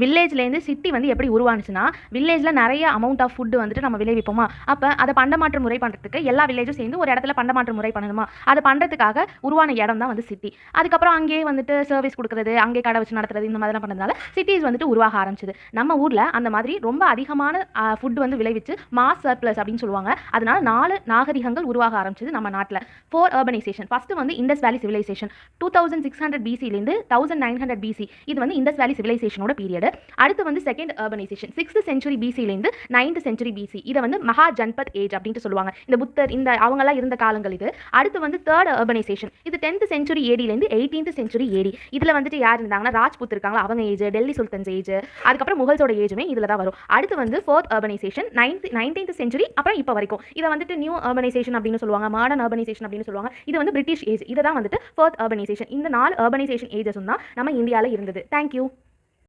வில்லேஜ்லேருந்து city வந்து எப்படி உருவானுச்சுன்னா, வில்லேஜில் நிறைய அமௌண்ட் ஆஃப் ஃபுட்டு வந்துட்டு நம்ம விளைவிப்போமா, அப்போ அதை பண்டமாற்று முறை பண்ணுறதுக்கு எல்லா வில்லேஜும் சேர்ந்து ஒரு இடத்துல பண்டமாற்று முறை பண்ணணுமா, அதை பண்ணுறதுக்காக உருவான இடம் தான் வந்து சிட்டி. அதுக்கப்புறம் அங்கேயே வந்துட்டு சர்வீஸ் கொடுக்குறது, அங்கே கடை வச்சு நடத்துறது, இந்த மாதிரிலாம் பண்ணதுனால சிட்டிஸ் வந்துட்டு உருவாக ஆரம்பிச்சது. நம்ம ஊரில் அந்த மாதிரி ரொம்ப அதிகமான ஃபுட் வந்து விளைவிச்சு மாஸ் சர்ப்ளஸ் அப்படின்னு சொல்லுவாங்க. அதனால 4 நாகரிகங்கள் உருவாக ஆரம்பிச்சது நம்ம நாட்டில். 4 அர்பனைசேஷன். ஃபஸ்ட்டு வந்து இண்டஸ் வேலி சிவிலைசேஷன் 2600 பிசிலேருந்து 1900 பிசி. இது வந்து இண்டஸ் வேலி சிவிலைசேஷனோட பீரியட். அடுத்து வந்து செகண்ட் அர்பனைசேஷன் 6th செஞ்சுரி பிசிலேருந்து 9th செஞ்சுரி பிசி. இதை வந்து மகா ஜன்பத் ஏஜ் அப்படின்ட்டு சொல்லுவாங்க. இந்த புத்தர் இந்த அவங்கெல்லாம் இருந்த காலங்கள் இது. அடுத்து வந்து தேர்ட் அர்பனைசேஷன், இது 10th செஞ்சுரி ஏடிலேருந்து 18th செஞ்சுரி ஏடி. இதில் வந்துட்டு யார் இருந்தாங்கன்னா ராஜ்புத் இருக்காங்களா, அவங்க ஏஜ், டெல்லி சுல்தான்ஸ் ஏஜ், அதுக்கப்புறம் முகல்ஸோட ஏஜுமே இதில் தான் வரும். அடுத்து வந்து ஃபோர்த் அர்பனைசேஷன் 19th செஞ்சுரி அப்புறம் இப்போ வரைக்கும். இதை வந்துட்டு நியூ அர்பனைசேஷன் அப்படின்னு சொல்லுவாங்க, மாடர்ன் அர்பனைசேஷன் அப்படின்னு சொல்லுவாங்க. இது வந்து பிரிட்டிஷ் ஏஜ். இதை தான் வந்துட்டு ஃபோர்த் அர்பனைசேஷன். இந்த 4 அர்பனைசேஷன் ஏஜஸும் தான் நம்ம இந்தியாவில் இருந்தது. தேங்க்யூ.